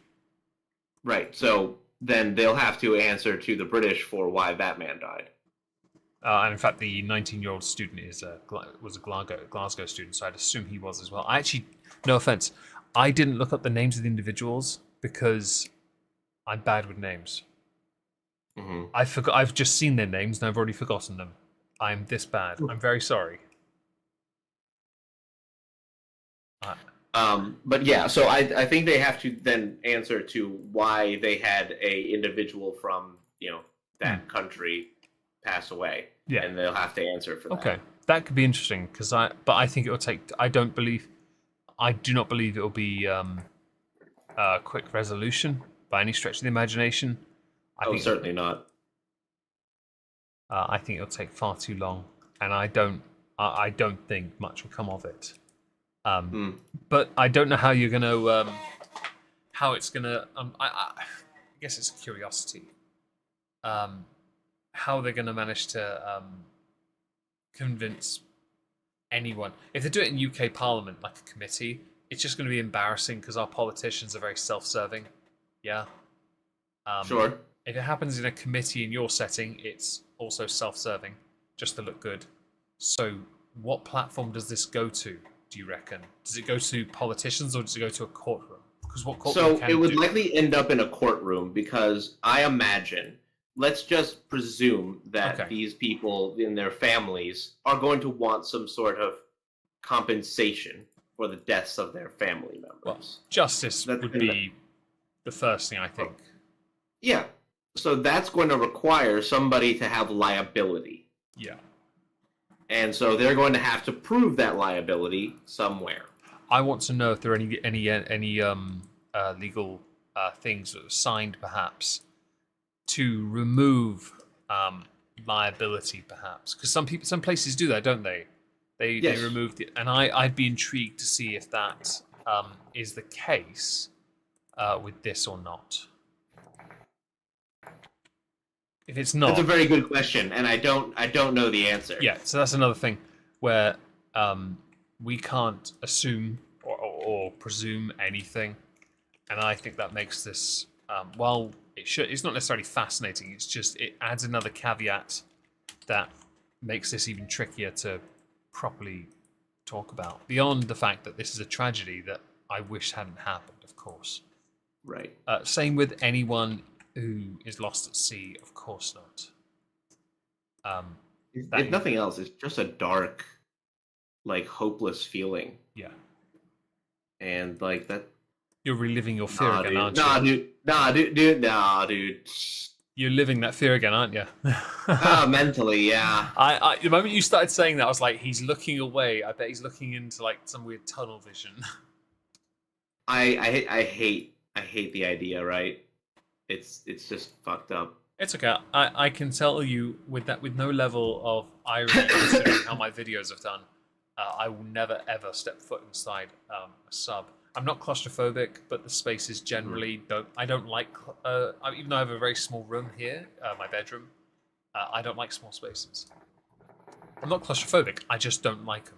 Right, so then they'll have to answer to the British for why that man died. And in fact, the 19-year-old student was a Glasgow student, so I'd assume he was as well. I actually, no offense, I didn't look up the names of the individuals because I'm bad with names. Mm-hmm. I've just seen their names and I've already forgotten them. I'm this bad. I'm very sorry. But yeah, so I think they have to then answer to why they had a individual from that country pass away. Yeah, and they'll have to answer for that. Okay, that could be interesting but I think it will take. I do not believe it will be a quick resolution by any stretch of the imagination. I think certainly not. I think it'll take far too long, and I don't think much will come of it. But I don't know how you're gonna how it's gonna. I guess it's a curiosity. How they're going to manage to convince anyone. If they do it in UK Parliament, like a committee, it's just going to be embarrassing because our politicians are very self-serving. Yeah. Sure. If it happens in a committee in your setting, it's also self-serving, just to look good. So what platform does this go to, do you reckon? Does it go to politicians or does it go to a courtroom? Because what courtroom it would likely end up in a courtroom because I imagine... Let's just presume that these people and their families are going to want some sort of compensation for the deaths of their family members. Well, justice would be the first thing, I think. Yeah. So that's going to require somebody to have liability. Yeah. and so they're going to have to prove that liability somewhere. I want to know if there are any legal things that were signed, perhaps, to remove liability, perhaps, because some places do that, don't they? They remove the, and I'd be intrigued to see if that is the case with this or not. If it's not, that's a very good question, and I don't know the answer. Yeah, so that's another thing where we can't assume or presume anything, and I think that makes this while it's not necessarily fascinating. It's just it adds another caveat that makes this even trickier to properly talk about. Beyond the fact that this is a tragedy that I wish hadn't happened, of course. Right. Same with anyone who is lost at sea, of course not. If nothing else, it's just a dark, like, hopeless feeling. Yeah. And like that. You're reliving your fear again, aren't you? Nah, dude. You're living that fear again, aren't you? Mentally, yeah. I the moment you started saying that, I was like, he's looking away. I bet he's looking into like some weird tunnel vision. I hate the idea, right? It's just fucked up. It's okay. I can tell you with no level of irony considering how my videos have done, I will never ever step foot inside a sub. I'm not claustrophobic, but the spaces generally don't. I don't like. Even though I have a very small room here, my bedroom, I don't like small spaces. I'm not claustrophobic. I just don't like them.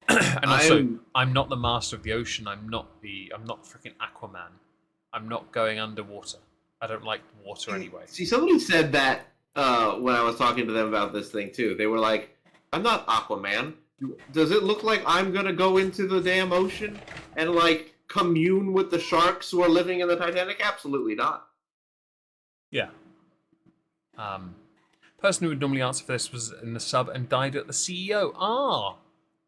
And also, I'm not the master of the ocean. I'm not freaking Aquaman. I'm not going underwater. I don't like water anyway. See, somebody said that when I was talking to them about this thing too. They were like, "I'm not Aquaman. Does it look like I'm gonna go into the damn ocean and like commune with the sharks who are living in the Titanic? Absolutely not." Yeah. Person who would normally answer for this was in the sub and died at the CEO. Ah,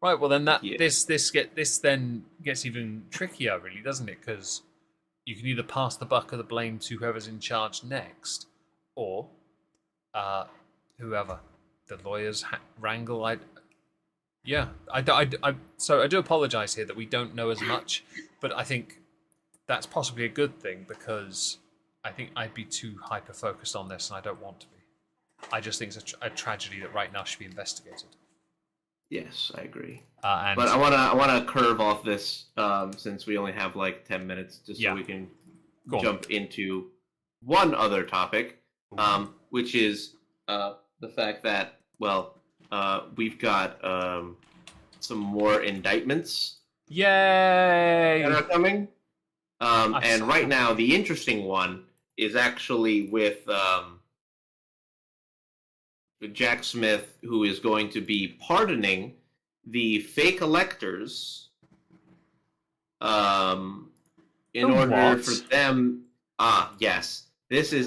right. Well, then this then gets even trickier, really, doesn't it? Because you can either pass the buck of the blame to whoever's in charge next, or whoever the lawyers wrangle. So I do apologise here that we don't know as much, but I think that's possibly a good thing because I think I'd be too hyper focused on this, and I don't want to be. I just think it's a tragedy that right now should be investigated. Yes, I agree. But I wanna curve off this since we only have like 10 minutes, just so we can jump into one other topic, which is the fact that we've got some more indictments. Yay! That are coming. And right now, the interesting one is actually with Jack Smith, who is going to be pardoning the fake electors in order for them. Yes.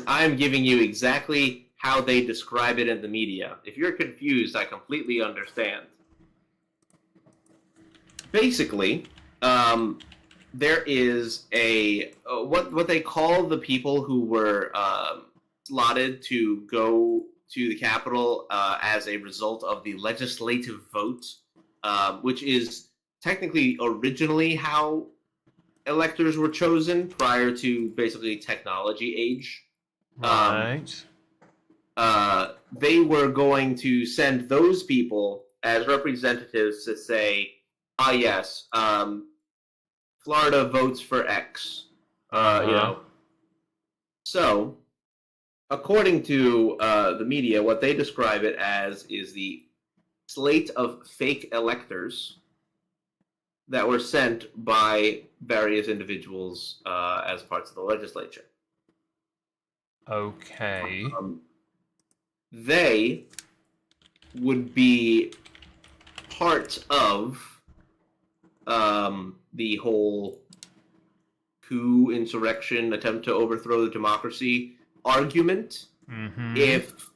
I'm giving you exactly how they describe it in the media. If you're confused, I completely understand. Basically, there is a what they call the people who were slotted to go to the Capitol as a result of the legislative vote, which is technically originally how electors were chosen prior to basically technology age. Right. They were going to send those people as representatives to say, yes, Florida votes for X. So, according to the media, what they describe it as is the slate of fake electors that were sent by various individuals as parts of the legislature. Okay. They would be part of the whole coup, insurrection, attempt to overthrow the democracy argument, if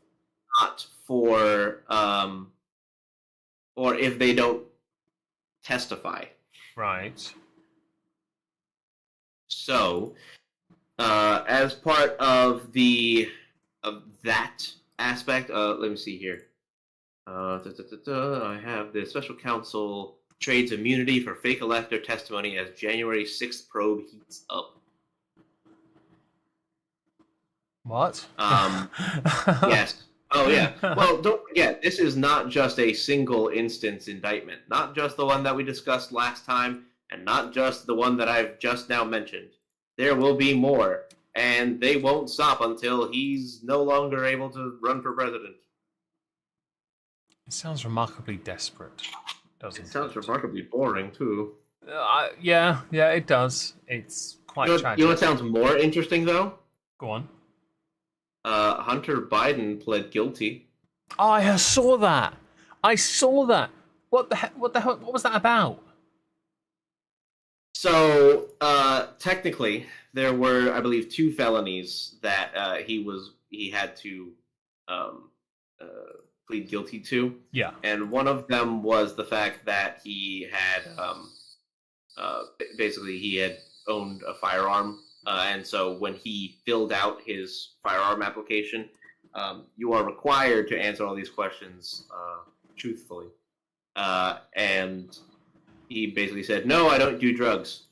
not for, or if they don't testify. Right. So, as part of that aspect, let me see here. I have the special counsel trades immunity for fake elector testimony as January 6th probe heats up. What? Yes. Oh, yeah. Well, don't forget, this is not just a single instance indictment. Not just the one that we discussed last time, and not just the one that I've just now mentioned. There will be more, and they won't stop until he's no longer able to run for president. It sounds remarkably desperate, doesn't it? It sounds remarkably boring, too. Yeah, it does. It's quite tragic. You know what sounds more interesting, though? Go on. Hunter Biden pled guilty. Oh, I saw that. What the hell? What was that about? So, technically, there were, I believe, 2 felonies that he had to plead guilty to. Yeah. And one of them was the fact that he had basically he had owned a firearm, and so when he filled out his firearm application, you are required to answer all these questions truthfully, and he basically said, "No, I don't do drugs."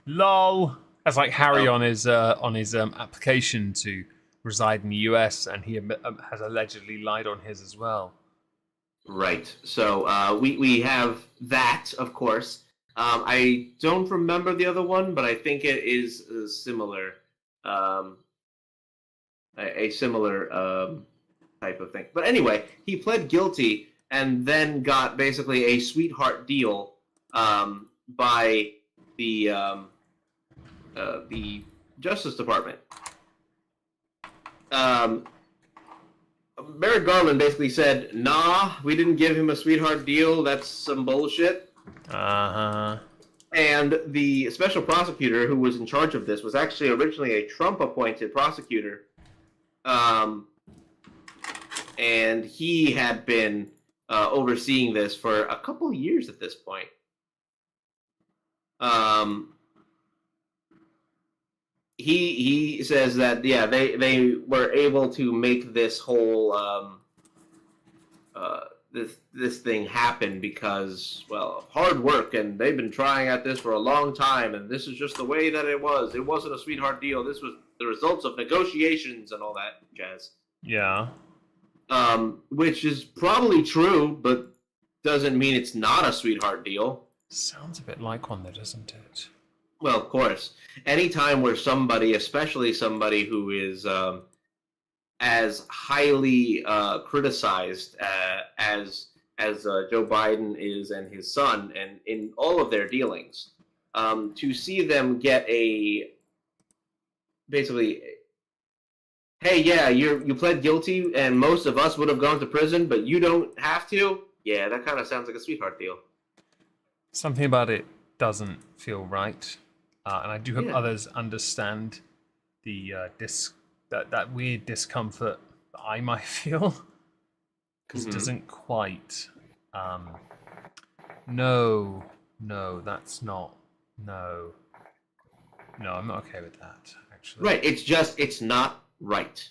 Lol. That's like Harry on his application to reside in the US, and he has allegedly lied on his as well. Right. So we have that, of course. I don't remember the other one, but I think it is similar, a similar type of thing. But anyway, he pled guilty and then got basically a sweetheart deal by the Justice Department. Merrick Garland basically said, "Nah, we didn't give him a sweetheart deal. That's some bullshit." And the special prosecutor who was in charge of this was actually originally a Trump-appointed prosecutor, and he had been overseeing this for a couple of years at this point. He says that they were able to make this whole this thing happen because, well, hard work, and they've been trying at this for a long time, and this is just the way that it was. It wasn't a sweetheart deal. This was the results of negotiations and all that jazz. Yeah. Which is probably true, but doesn't mean it's not a sweetheart deal. Sounds a bit like one, though, doesn't it? Well, of course. Anytime where somebody, especially somebody who is as highly criticized as Joe Biden is and his son, and in all of their dealings, to see them get basically, hey, yeah, you pled guilty, and most of us would have gone to prison, but you don't have to. Yeah, that kind of sounds like a sweetheart deal. Something about it doesn't feel right, and I do hope others understand the that weird discomfort that I might feel, because it doesn't quite. No, that's not. No, I'm not okay with that. Actually, right? It's not right.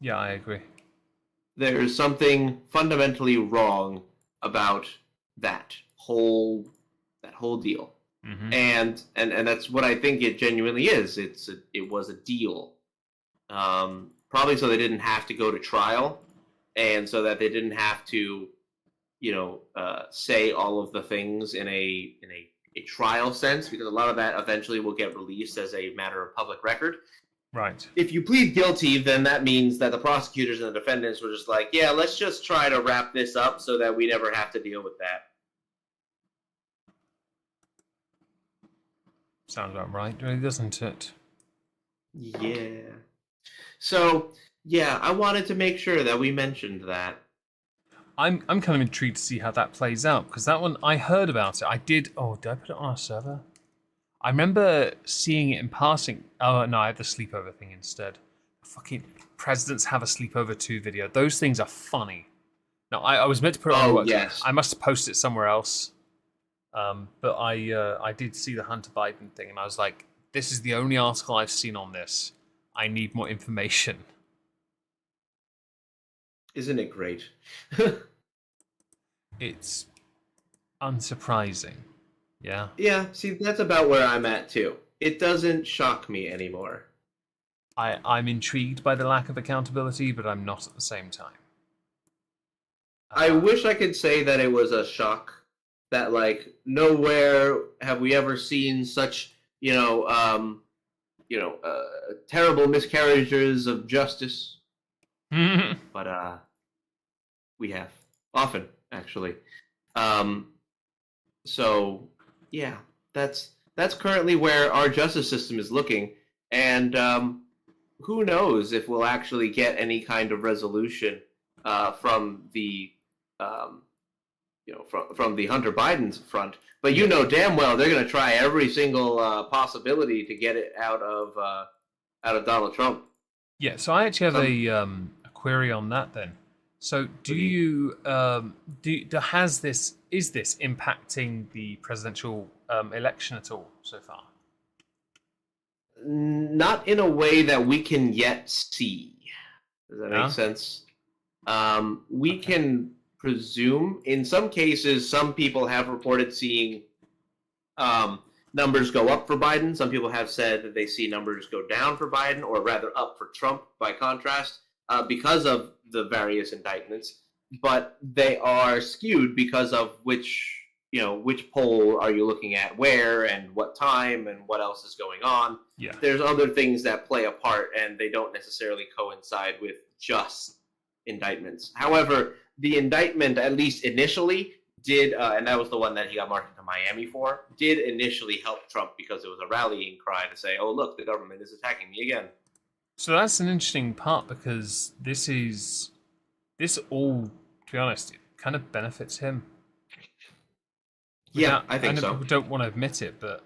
Yeah, I agree. There's something fundamentally wrong about that whole deal. Mm-hmm. And that's what I think it genuinely is. It was a deal, probably so they didn't have to go to trial, and so that they didn't have to, say all of the things in a trial sense, because a lot of that eventually will get released as a matter of public record. Right. If you plead guilty, then that means that the prosecutors and the defendants were just like, yeah, let's just try to wrap this up so that we never have to deal with that. Sounds about right, really, doesn't it? Yeah. So, yeah, I wanted to make sure that we mentioned that. I'm kind of intrigued to see how that plays out, because that one, I heard about it. Did I put it on our server? I remember seeing it in passing. Oh, no, I had the sleepover thing instead. Fucking Presidents Have a Sleepover 2 video. Those things are funny. No, I was meant to put it on work. Yes. I must have posted it somewhere else. But I did see the Hunter Biden thing, and I was like, this is the only article I've seen on this. I need more information. Isn't it great? It's unsurprising. Yeah. Yeah, see, that's about where I'm at too. It doesn't shock me anymore. I'm intrigued by the lack of accountability, but I'm not at the same time. I wish I could say that it was a shock, that like nowhere have we ever seen such, terrible miscarriages of justice. But we have often, actually. So yeah, that's currently where our justice system is looking, and who knows if we'll actually get any kind of resolution from the um, from the Hunter Biden's front. But you know damn well they're going to try every single possibility to get it out of Donald Trump. Yeah, so I actually have a query on that then. So do you is this impacting the presidential election at all so far? Not in a way that we can yet see. Does that make sense? We can presume. In some cases, some people have reported seeing numbers go up for Biden. Some people have said that they see numbers go down for Biden, or rather up for Trump by contrast, because of the various indictments. But they are skewed because of which poll are you looking at, where, and what time, and what else is going on. Yeah. There's other things that play a part, and they don't necessarily coincide with just indictments. However, the indictment, at least initially, did, and that was the one that he got marked to Miami for, did initially help Trump because it was a rallying cry to say, oh, look, the government is attacking me again. So that's an interesting part, because this all, to be honest, it kind of benefits him. Yeah, I think so. People don't want to admit it, but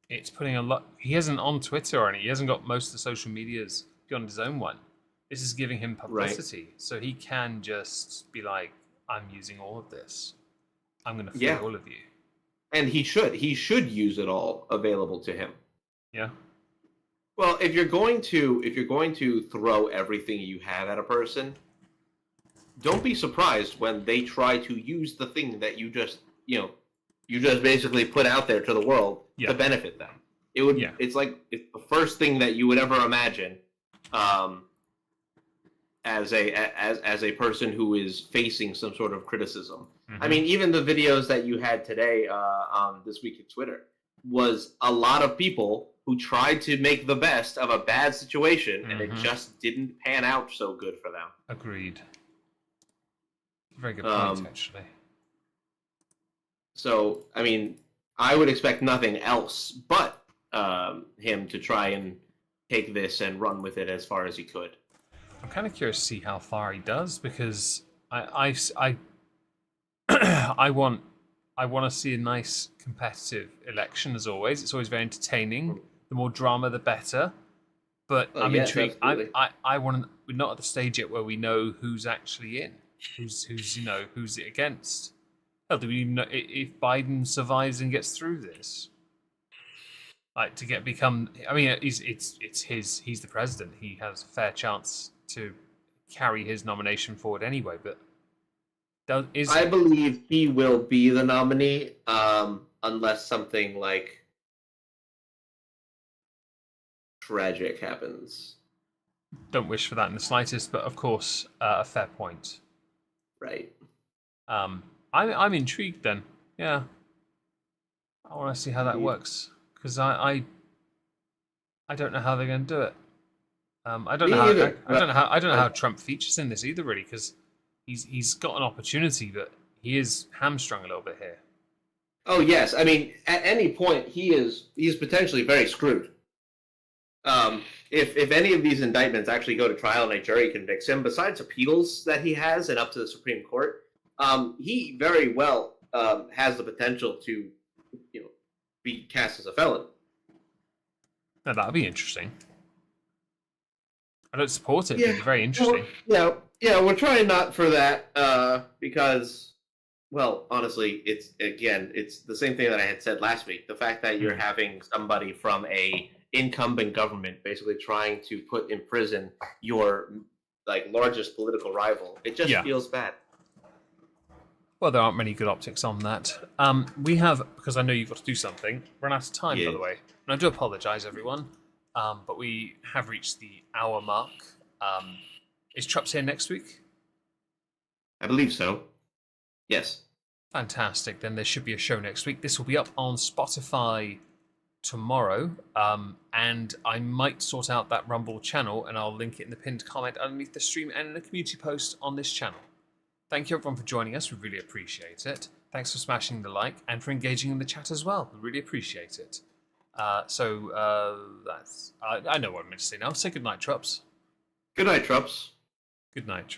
it's putting a lot. He isn't on Twitter or anything. He hasn't got most of the social medias on his own one. This is giving him publicity, right. So he can just be like, "I'm using all of this. I'm going to free all of you." And he should use it all available to him. Yeah. Well, if you're going to throw everything you have at a person, don't be surprised when they try to use the thing that you just basically put out there to the world to benefit them. It's like it's the first thing that you would ever imagine as a person who is facing some sort of criticism. Mm-hmm. I mean, even the videos that you had today on This Week at Twitter was a lot of people who tried to make the best of a bad situation, and it just didn't pan out so good for them. Agreed. Very good point, actually. So, I mean, I would expect nothing else but him to try and take this and run with it as far as he could. I'm kind of curious to see how far he does, because I want to see a nice competitive election as always. It's always very entertaining. The more drama, the better. But I'm intrigued. I want to. We're not at the stage yet where we know who's actually in, who's it against. Hell, do we even know if Biden survives and gets through this? Like become. I mean, he's the president. He has a fair chance to carry his nomination forward anyway. But I believe he will be the nominee, unless something like tragic happens. Don't wish for that in the slightest, but of course, a fair point. Right. I'm intrigued then. Yeah. I want to see how that works, because I don't know how they're going to do it. I don't know how Trump features in this either, really, because he's got an opportunity, but he is hamstrung a little bit here. Oh yes, I mean, at any point he's potentially very screwed. If any of these indictments actually go to trial and a jury convicts him, besides appeals that he has and up to the Supreme Court, he very well has the potential to, be cast as a felon. Now, that'll be interesting. I don't support it, but it's very interesting. Well, we're trying not for that because, well, honestly, it's the same thing that I had said last week. The fact that you're having somebody from a incumbent government basically trying to put in prison your largest political rival. It just feels bad. Well, there aren't many good optics on that. We have, because I know you've got to do something, run out of time, by the way. And I do apologise, everyone, but we have reached the hour mark. Is Trups here next week? I believe so. Yes. Fantastic. Then there should be a show next week. This will be up on Spotify tomorrow, and I might sort out that Rumble channel, and I'll link it in the pinned comment underneath the stream and in a community post on this channel. Thank you everyone for joining us. We really appreciate it. Thanks for smashing the like and for engaging in the chat as well. We really appreciate it. That's I know what I'm meant to say now. Say good night, Trups. Good night, Trups. Good night, Trups.